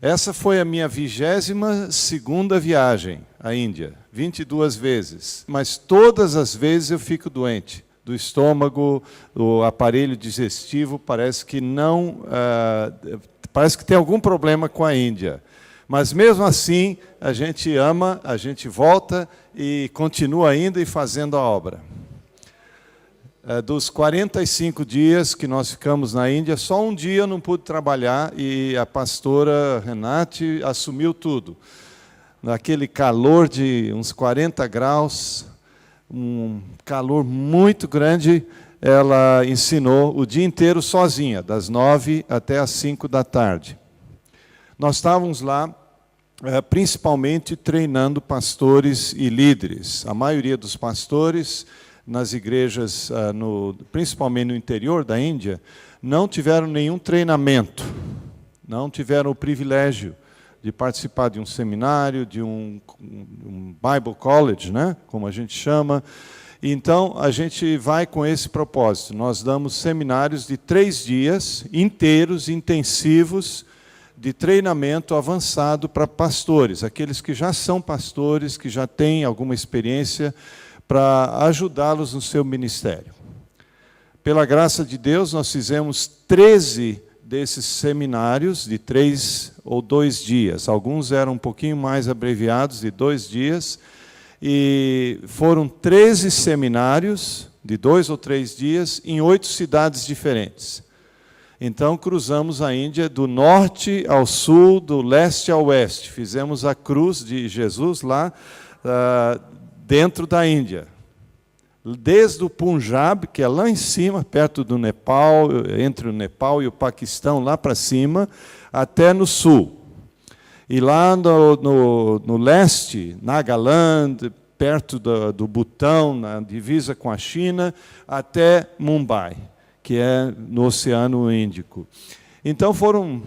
Essa foi a minha 22ª viagem à Índia, 22 vezes. Mas todas as vezes eu fico doente. Do estômago, o aparelho digestivo, parece que parece que tem algum problema com a Índia. Mas mesmo assim, a gente ama, a gente volta e continua indo e fazendo a obra. Dos 45 dias que nós ficamos na Índia, só um dia eu não pude trabalhar e a pastora Renate assumiu tudo. Naquele calor de uns 40 graus, um calor muito grande, ela ensinou o dia inteiro sozinha, das 9 até as 5 da tarde. Nós estávamos lá, principalmente treinando pastores e líderes. A maioria dos pastores nas igrejas, principalmente no interior da Índia, não tiveram nenhum treinamento, não tiveram o privilégio de participar de um seminário, de um Bible College, né, como a gente chama. Então, a gente vai com esse propósito. Nós damos seminários de 3 dias inteiros, intensivos, de treinamento avançado para pastores, aqueles que já são pastores, que já têm alguma experiência, para ajudá-los no seu ministério. Pela graça de Deus, nós fizemos 13 desses seminários de 3 ou 2 dias. Alguns eram um pouquinho mais abreviados, de 2 dias. E foram 13 seminários de 2 ou 3 dias em 8 cidades diferentes. Então, cruzamos a Índia do norte ao sul, do leste ao oeste. Fizemos a cruz de Jesus lá, dentro da Índia. Desde o Punjab, que é lá em cima, perto do Nepal, entre o Nepal e o Paquistão, lá para cima, até no sul. E lá no leste, Nagaland, perto do Butão, na divisa com a China, até Mumbai, que é no Oceano Índico. Então foram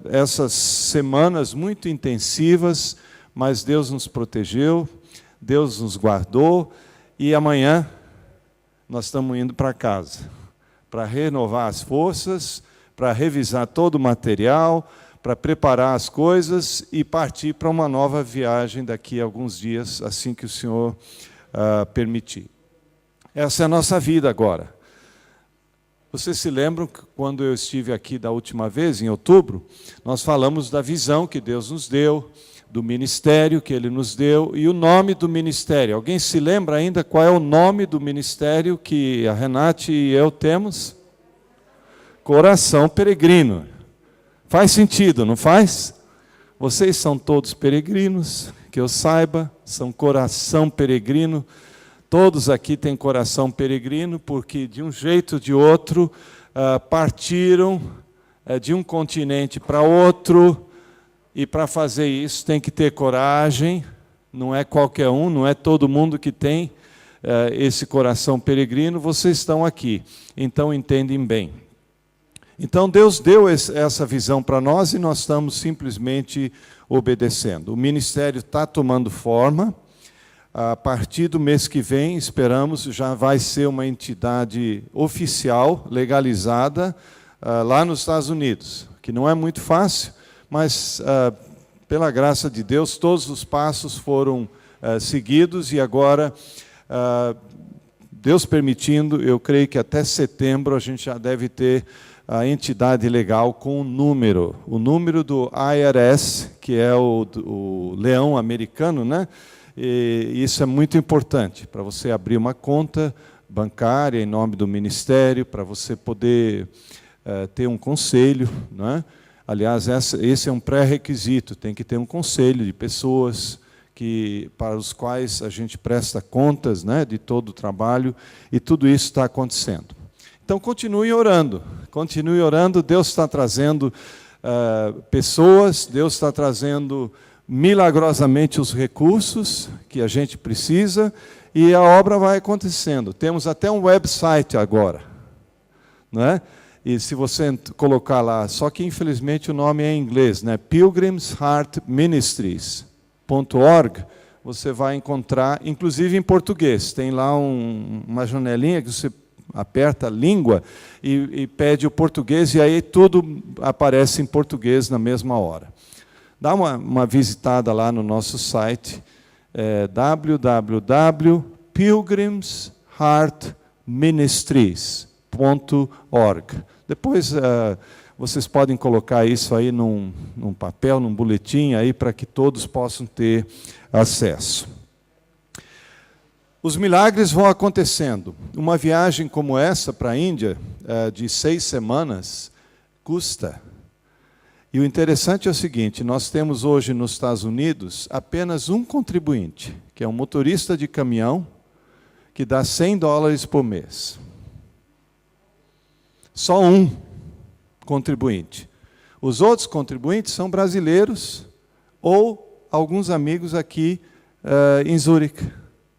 essas semanas muito intensivas, mas Deus nos protegeu, Deus nos guardou, e amanhã nós estamos indo para casa, para renovar as forças, para revisar todo o material, para preparar as coisas e partir para uma nova viagem daqui a alguns dias, assim que o Senhor permitir. Essa é a nossa vida agora. Vocês se lembram que quando eu estive aqui da última vez, em outubro, nós falamos da visão que Deus nos deu, do ministério que Ele nos deu e o nome do ministério. Alguém se lembra ainda qual é o nome do ministério que a Renate e eu temos? Coração Peregrino. Faz sentido, não faz? Vocês são todos peregrinos, que eu saiba, são coração peregrino. Todos aqui têm coração peregrino, porque de um jeito ou de outro partiram de um continente para outro, e para fazer isso tem que ter coragem, não é qualquer um, não é todo mundo que tem esse coração peregrino. Vocês estão aqui, então entendem bem. Então Deus deu essa visão para nós e nós estamos simplesmente obedecendo. O ministério está tomando forma. A partir do mês que vem, esperamos, já vai ser uma entidade oficial, legalizada, lá nos Estados Unidos, que não é muito fácil, mas, pela graça de Deus, todos os passos foram seguidos e agora, Deus permitindo, eu creio que até setembro a gente já deve ter a entidade legal com o número do IRS, que é o leão americano, né? E isso é muito importante, para você abrir uma conta bancária em nome do ministério, para você poder ter um conselho, não é? Aliás, esse é um pré-requisito, tem que ter um conselho de pessoas para os quais a gente presta contas, né, de todo o trabalho, e tudo isso está acontecendo. Então, continue orando, Deus está trazendo pessoas, Deus está trazendo milagrosamente os recursos que a gente precisa, e a obra vai acontecendo. Temos até um website agora, não é? E se você colocar lá, só que infelizmente o nome é em inglês, né? pilgrimsheartministries.org, você vai encontrar, inclusive em português, tem lá uma janelinha que você aperta a língua e pede o português, e aí tudo aparece em português na mesma hora. Dá uma visitada lá no nosso site, www.pilgrimsheartministries.org. Depois vocês podem colocar isso aí num papel, num boletim, aí para que todos possam ter acesso. Os milagres vão acontecendo. Uma viagem como essa para a Índia, de 6 semanas, custa. E o interessante é o seguinte, nós temos hoje nos Estados Unidos apenas um contribuinte, que é um motorista de caminhão, que dá $100 por mês. Só um contribuinte. Os outros contribuintes são brasileiros ou alguns amigos aqui em Zurique,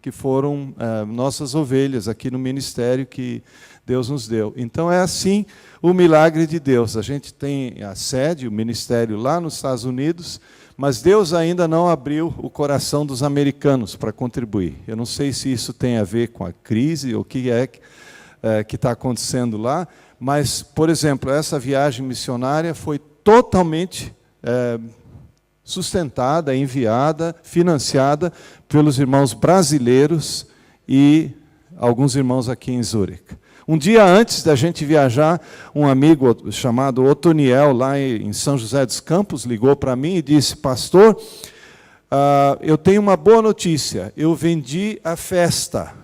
que foram nossas ovelhas aqui no ministério que Deus nos deu. Então é assim o milagre de Deus. A gente tem a sede, o ministério lá nos Estados Unidos, mas Deus ainda não abriu o coração dos americanos para contribuir. Eu não sei se isso tem a ver com a crise, ou o que que está acontecendo lá, mas, por exemplo, essa viagem missionária foi totalmente sustentada, enviada, financiada pelos irmãos brasileiros e alguns irmãos aqui em Zurique. Um dia antes da gente viajar, um amigo chamado Otoniel, lá em São José dos Campos, ligou para mim e disse: pastor, eu tenho uma boa notícia, eu vendi a festa.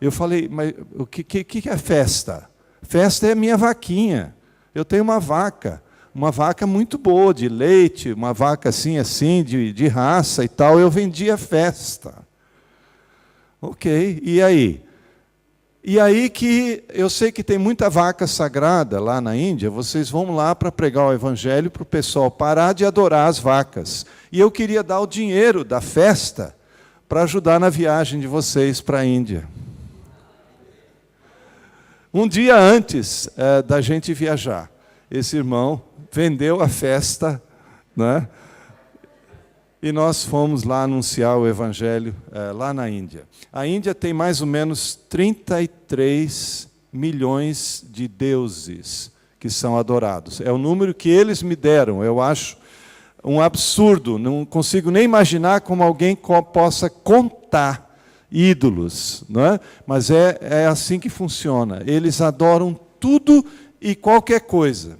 Eu falei, mas o que é festa? Festa é minha vaquinha, eu tenho uma vaca muito boa, de leite, uma vaca assim, de raça e tal, eu vendi a festa. Ok, e aí? E aí que eu sei que tem muita vaca sagrada lá na Índia, vocês vão lá para pregar o evangelho para o pessoal parar de adorar as vacas. E eu queria dar o dinheiro da festa para ajudar na viagem de vocês para a Índia. Um dia antes da gente viajar, esse irmão vendeu a festa, né? E nós fomos lá anunciar o evangelho lá na Índia. A Índia tem mais ou menos 33 milhões de deuses que são adorados. É o número que eles me deram, eu acho um absurdo. Não consigo nem imaginar como alguém possa contar ídolos, não é? Mas é assim que funciona. Eles adoram tudo e qualquer coisa,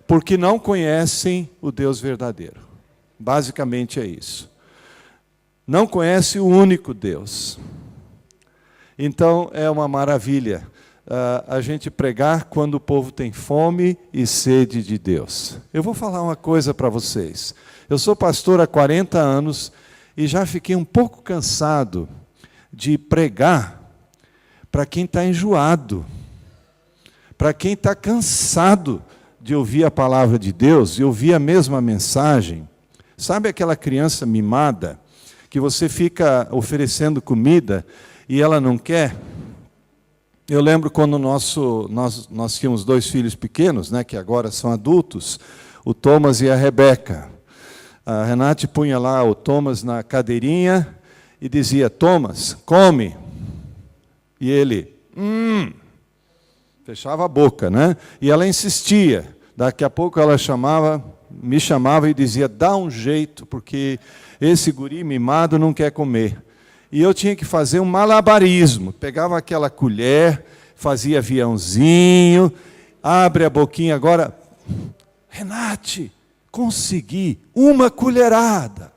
porque não conhecem o Deus verdadeiro. Basicamente é isso. Não conhece o único Deus. Então é uma maravilha a gente pregar quando o povo tem fome e sede de Deus. Eu vou falar uma coisa para vocês. Eu sou pastor há 40 anos e já fiquei um pouco cansado de pregar para quem está enjoado, para quem está cansado de ouvir a palavra de Deus e ouvir a mesma mensagem. Sabe aquela criança mimada que você fica oferecendo comida e ela não quer? Eu lembro quando nós tínhamos 2 filhos pequenos, né, que agora são adultos, o Thomas e a Rebeca. A Renate punha lá o Thomas na cadeirinha e dizia: Thomas, come. E ele, fechava a boca, né? E ela insistia. Daqui a pouco ela me chamava e dizia: dá um jeito, porque esse guri mimado não quer comer. E eu tinha que fazer um malabarismo. Pegava aquela colher, fazia aviãozinho, abre a boquinha agora. Renate, consegui uma colherada.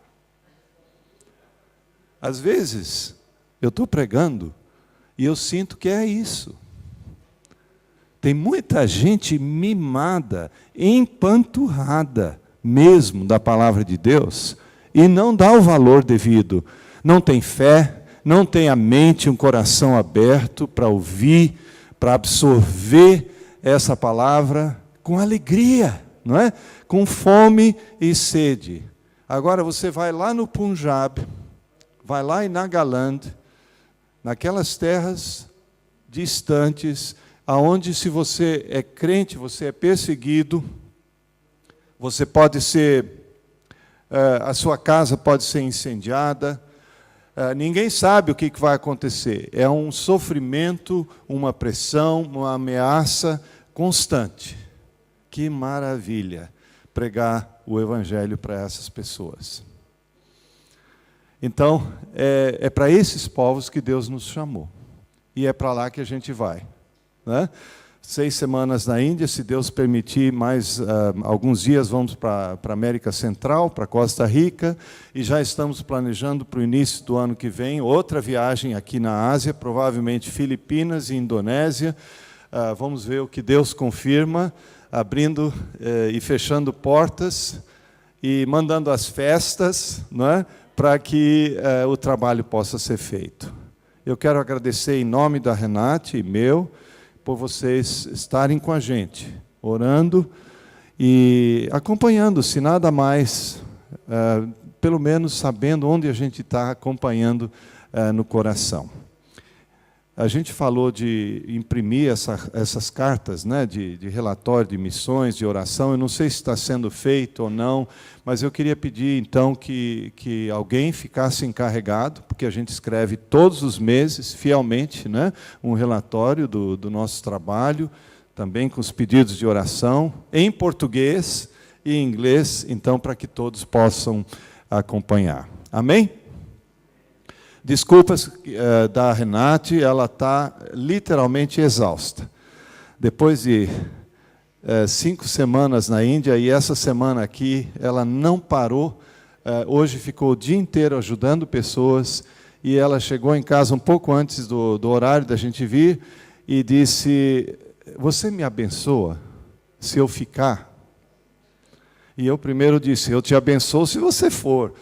Às vezes, eu estou pregando e eu sinto que é isso. Tem muita gente mimada, empanturrada mesmo da palavra de Deus e não dá o valor devido. Não tem fé, não tem a mente, um coração aberto para ouvir, para absorver essa palavra com alegria, não é? Com fome e sede. Agora você vai lá no Punjab, vai lá em Nagaland, naquelas terras distantes, aonde se você é crente, você é perseguido, você pode ser, a sua casa pode ser incendiada, Ninguém sabe o que vai acontecer. É um sofrimento, uma pressão, uma ameaça constante. Que maravilha pregar o Evangelho para essas pessoas. Então, é para esses povos que Deus nos chamou. E é para lá que a gente vai. Né? 6 semanas na Índia, se Deus permitir, mais alguns dias vamos para a América Central, para Costa Rica, e já estamos planejando para o início do ano que vem outra viagem aqui na Ásia, provavelmente Filipinas e Indonésia. Vamos ver o que Deus confirma, abrindo e fechando portas e mandando as festas, não é? Para que o trabalho possa ser feito. Eu quero agradecer em nome da Renate e meu, por vocês estarem com a gente, orando e acompanhando, se nada mais, pelo menos sabendo onde a gente está acompanhando no coração. A gente falou de imprimir essas cartas, né, de relatório de missões, de oração. Eu não sei se está sendo feito ou não, mas eu queria pedir, então, que alguém ficasse encarregado, porque a gente escreve todos os meses, fielmente, né, um relatório do nosso trabalho, também com os pedidos de oração, em português e em inglês, então, para que todos possam acompanhar. Amém? Desculpas da Renate, ela está literalmente exausta. Depois de 5 semanas na Índia, e essa semana aqui, ela não parou. Hoje ficou o dia inteiro ajudando pessoas, e ela chegou em casa um pouco antes do horário da gente vir, e disse, você me abençoa se eu ficar? E eu primeiro disse, eu te abençoo se você for.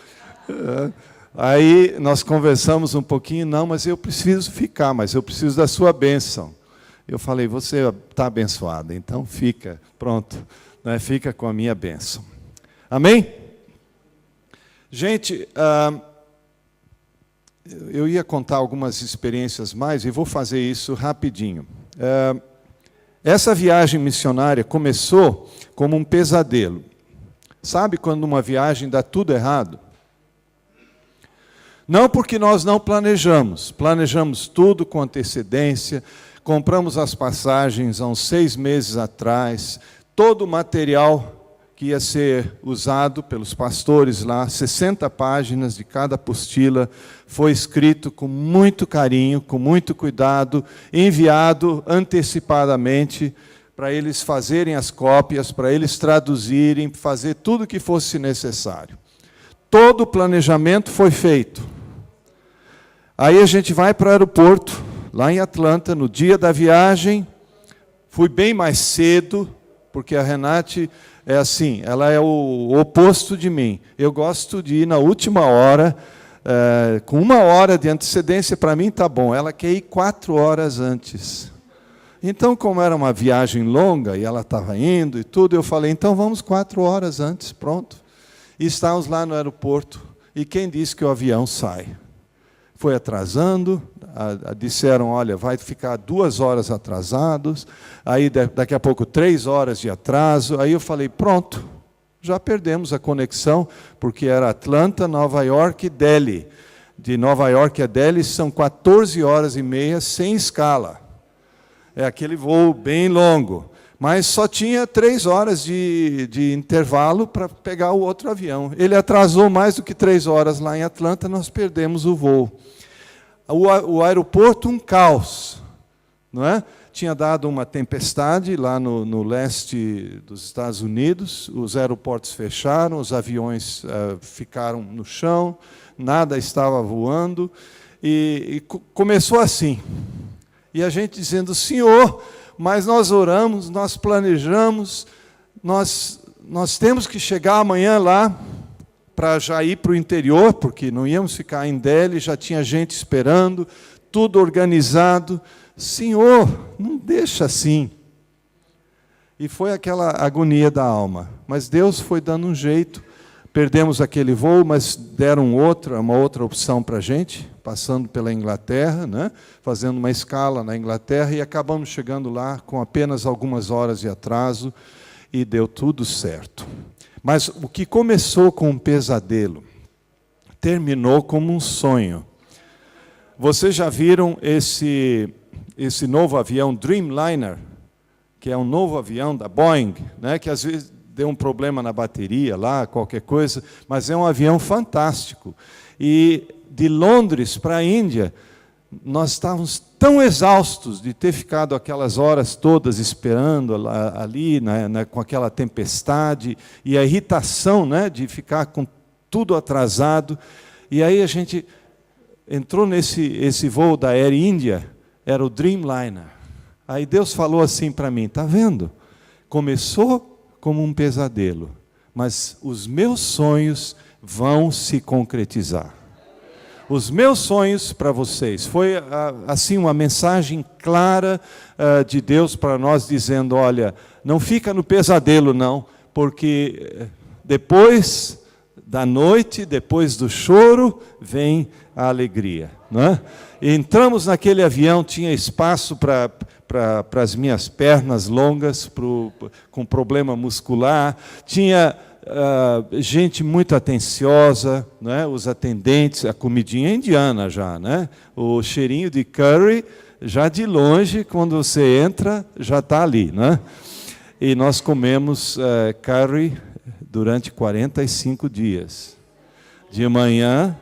Aí nós conversamos um pouquinho, não, mas eu preciso ficar, mas eu preciso da sua bênção. Eu falei, você está abençoada, então fica, pronto, né, fica com a minha bênção. Amém? Gente, eu ia contar algumas experiências mais, e vou fazer isso rapidinho. Essa viagem missionária começou como um pesadelo. Sabe quando uma viagem dá tudo errado? Não porque nós não planejamos tudo com antecedência, compramos as passagens há uns 6 meses atrás, todo o material que ia ser usado pelos pastores lá, 60 páginas de cada apostila, foi escrito com muito carinho, com muito cuidado, enviado antecipadamente para eles fazerem as cópias, para eles traduzirem, fazer tudo o que fosse necessário. Todo o planejamento foi feito. Aí a gente vai para o aeroporto, lá em Atlanta, no dia da viagem. Fui bem mais cedo, porque a Renate é assim, ela é o oposto de mim. Eu gosto de ir na última hora, com 1 hora de antecedência, para mim está bom. Ela quer ir 4 horas antes. Então, como era uma viagem longa, e ela estava indo e tudo, eu falei, então vamos 4 horas antes, pronto. E estávamos lá no aeroporto, e quem disse que o avião sai? Foi atrasando, disseram, olha, vai ficar 2 horas atrasados, aí daqui a pouco 3 horas de atraso, aí eu falei, pronto, já perdemos a conexão, porque era Atlanta, Nova York e Delhi. De Nova York a Delhi são 14 horas e meia sem escala. É aquele voo bem longo, mas só tinha 3 horas de intervalo para pegar o outro avião. Ele atrasou mais do que 3 horas lá em Atlanta, nós perdemos o voo. O aeroporto, um caos, não é? Tinha dado uma tempestade lá no leste dos Estados Unidos, os aeroportos fecharam, os aviões ficaram no chão, nada estava voando, e começou assim. E a gente dizendo, Senhor, mas nós oramos, nós planejamos, nós temos que chegar amanhã lá, para já ir para o interior, porque não íamos ficar em Delhi, já tinha gente esperando, tudo organizado. Senhor, não deixa assim. E foi aquela agonia da alma. Mas Deus foi dando um jeito. Perdemos aquele voo, mas deram uma outra opção para a gente, passando pela Inglaterra, né? Fazendo uma escala na Inglaterra, e acabamos chegando lá com apenas algumas horas de atraso, e deu tudo certo. Mas o que começou com um pesadelo, terminou como um sonho. vocês já viram esse novo avião Dreamliner, que é um novo avião da Boeing, né, que às vezes deu um problema na bateria lá, qualquer coisa, mas é um avião fantástico. E de Londres para a Índia, nós estávamos tão exaustos de ter ficado aquelas horas todas esperando ali, com aquela tempestade, e a irritação, né, de ficar com tudo atrasado. E aí a gente entrou esse voo da Air India, era o Dreamliner. Aí Deus falou assim para mim, está vendo? Começou como um pesadelo, mas os meus sonhos vão se concretizar. Os meus sonhos para vocês, foi assim uma mensagem clara de Deus para nós, dizendo, olha, não fica no pesadelo não, porque depois da noite, depois do choro, vem a alegria. Não é? Entramos naquele avião, tinha espaço para as minhas pernas longas, com problema muscular, tinha gente muito atenciosa, né? Os atendentes, a comidinha indiana já, né? O cheirinho de curry, já de longe, quando você entra, já está ali. Né? E nós comemos curry durante 45 dias, de manhã,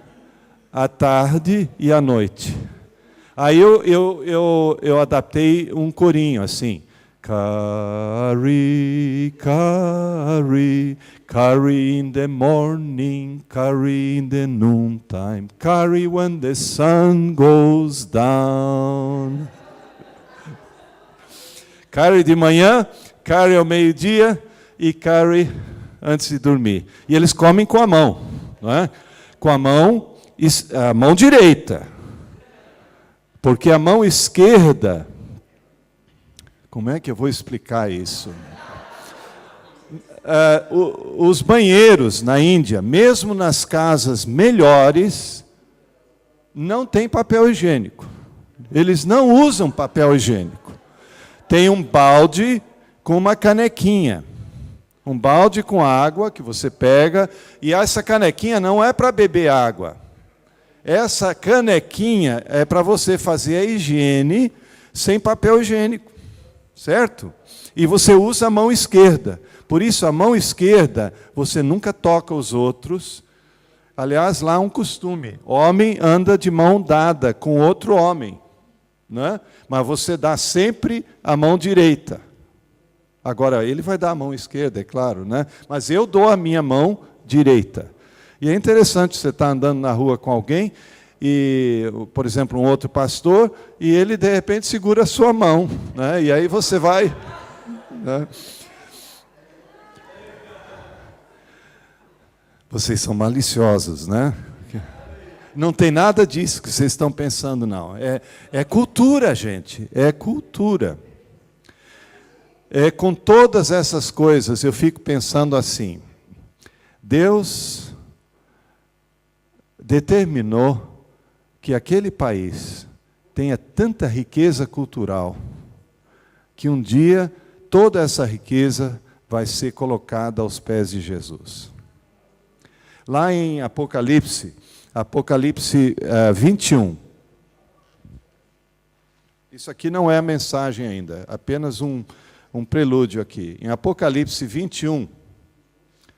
à tarde e à noite. Aí eu adaptei um corinho assim. Curry, curry, curry in the morning, curry in the noontime, curry when the sun goes down. Curry de manhã, curry ao meio-dia e curry antes de dormir. E eles comem com a mão, não é? Com a mão direita. Porque a mão esquerda, como é que eu vou explicar isso? Os banheiros na Índia, mesmo nas casas melhores, não tem papel higiênico. Eles não usam papel higiênico. Tem um balde com uma canequinha. Um balde com água que você pega, e essa canequinha não é para beber água. Essa canequinha é para você fazer a higiene sem papel higiênico. Certo? E você usa a mão esquerda. Por isso, a mão esquerda, você nunca toca os outros. Aliás, lá há um costume. Homem anda de mão dada com outro homem. Né? Mas você dá sempre a mão direita. Agora, ele vai dar a mão esquerda, é claro. Né? Mas eu dou a minha mão direita. E é interessante, você estar andando na rua com alguém, e, por exemplo, um outro pastor, e ele, de repente, segura a sua mão. Né? E aí você vai... Né? Vocês são maliciosos, né? Não tem nada disso que vocês estão pensando, não. É cultura, gente. É cultura. Com todas essas coisas, eu fico pensando assim. Deus determinou que aquele país tenha tanta riqueza cultural, que um dia toda essa riqueza vai ser colocada aos pés de Jesus. Lá em Apocalipse 21, isso aqui não é a mensagem ainda, apenas um prelúdio aqui. Em Apocalipse 21,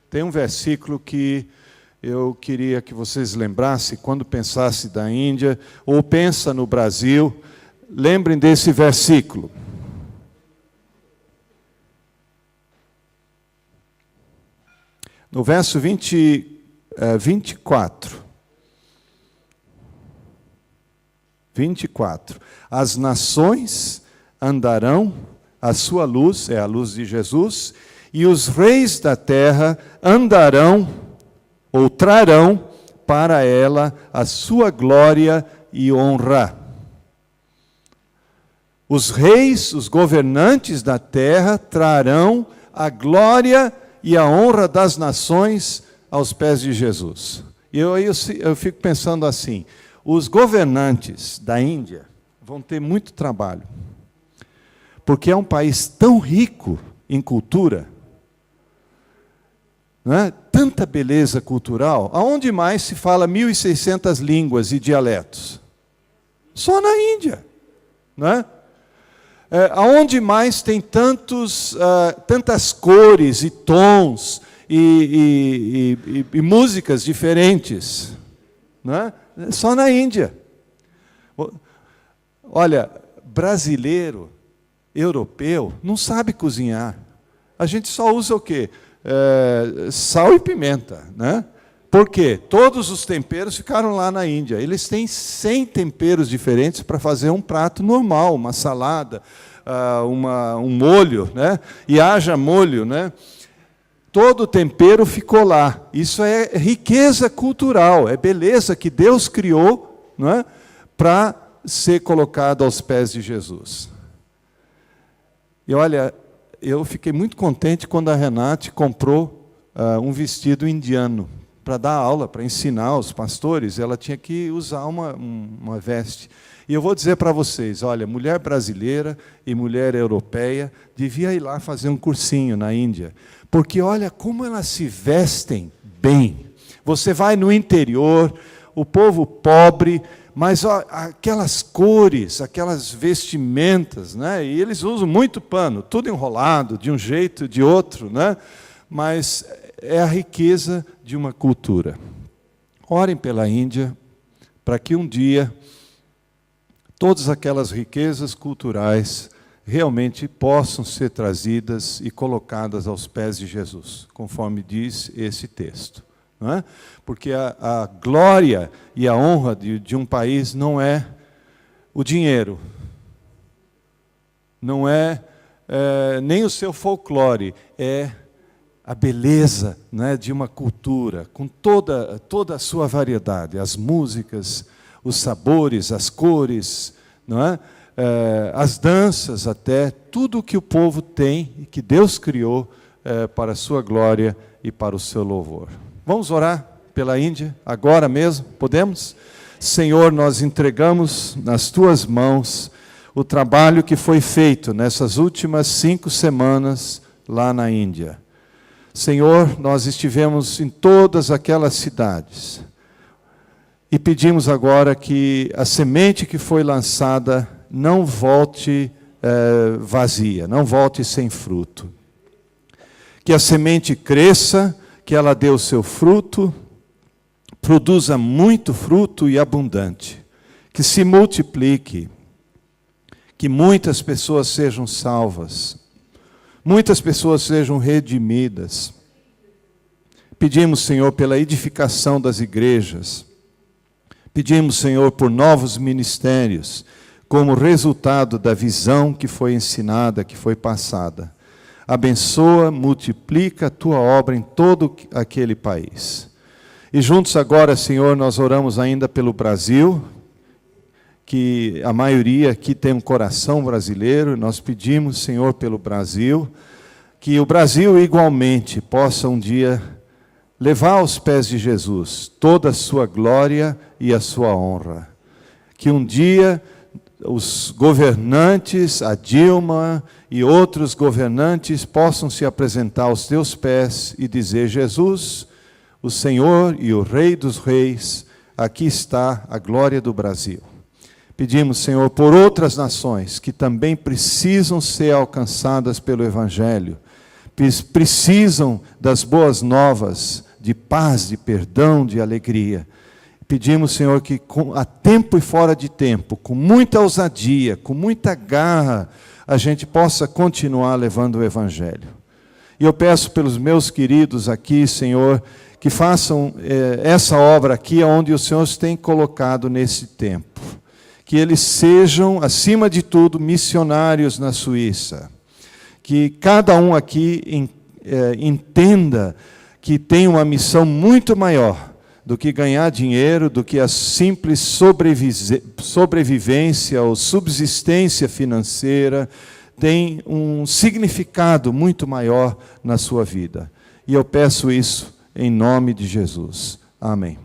tem um versículo que eu queria que vocês lembrassem, quando pensassem da Índia, ou pensa no Brasil, lembrem desse versículo. No verso 24. 24. As nações andarão à sua luz, é a luz de Jesus, e os reis da terra andarão ou trarão para ela a sua glória e honra. Os reis, os governantes da terra, trarão a glória e a honra das nações aos pés de Jesus. E eu fico pensando assim, os governantes da Índia vão ter muito trabalho, porque é um país tão rico em cultura, não é? Tanta beleza cultural, aonde mais se fala 1.600 línguas e dialetos? Só na Índia. Não é? Aonde mais tem tantas cores e tons e músicas diferentes? Não é? Só na Índia. Olha, brasileiro, europeu, não sabe cozinhar. A gente só usa o quê? Sal e pimenta, né? Por quê? Todos os temperos ficaram lá na Índia. Eles têm 100 temperos diferentes para fazer um prato normal, uma salada, um molho, né? E haja molho, né? Todo o tempero ficou lá. Isso é riqueza cultural, é beleza que Deus criou, não é? Para ser colocado aos pés de Jesus. E olha, eu fiquei muito contente quando a Renate comprou um vestido indiano para dar aula, para ensinar aos pastores. Ela tinha que usar uma veste. E eu vou dizer para vocês, olha, mulher brasileira e mulher europeia devia ir lá fazer um cursinho na Índia, porque olha como elas se vestem bem. Você vai no interior, o povo pobre, mas ó, aquelas cores, aquelas vestimentas, né? E eles usam muito pano, tudo enrolado, de um jeito, de outro, né? Mas é a riqueza de uma cultura. Orem pela Índia, para que um dia todas aquelas riquezas culturais realmente possam ser trazidas e colocadas aos pés de Jesus, conforme diz esse texto. Não é? Porque a glória e a honra de um país não é o dinheiro, não é nem o seu folclore, é a beleza, né, de uma cultura, com toda a sua variedade, as músicas, os sabores, as cores, não é? As danças até, tudo o que o povo tem e que Deus criou para a sua glória e para o seu louvor. Vamos orar pela Índia, agora mesmo? Podemos? Senhor, nós entregamos nas Tuas mãos o trabalho que foi feito nessas últimas 5 semanas lá na Índia. Senhor, nós estivemos em todas aquelas cidades e pedimos agora que a semente que foi lançada não volte vazia, não volte sem fruto. Que a semente cresça, que ela dê o seu fruto, produza muito fruto e abundante, que se multiplique, que muitas pessoas sejam salvas, muitas pessoas sejam redimidas. Pedimos, Senhor, pela edificação das igrejas, pedimos, Senhor, por novos ministérios, como resultado da visão que foi ensinada, que foi passada. Abençoa, multiplica a Tua obra em todo aquele país. E juntos agora, Senhor, nós oramos ainda pelo Brasil, que a maioria aqui tem um coração brasileiro. Nós pedimos, Senhor, pelo Brasil, que o Brasil igualmente possa um dia levar aos pés de Jesus toda a sua glória e a sua honra. Que um dia os governantes, a Dilma e outros governantes possam se apresentar aos Teus pés e dizer: Jesus, o Senhor e o Rei dos Reis, aqui está a glória do Brasil. Pedimos, Senhor, por outras nações que também precisam ser alcançadas pelo Evangelho, precisam das boas novas, de paz, de perdão, de alegria. Pedimos, Senhor, que a tempo e fora de tempo, com muita ousadia, com muita garra, a gente possa continuar levando o Evangelho. E eu peço pelos meus queridos aqui, Senhor, que façam essa obra aqui onde o Senhor os tem colocado nesse tempo. Que eles sejam, acima de tudo, missionários na Suíça. Que cada um aqui entenda que tem uma missão muito maior do que ganhar dinheiro, do que a simples sobrevivência ou subsistência financeira. Tem um significado muito maior na sua vida. E eu peço isso em nome de Jesus. Amém.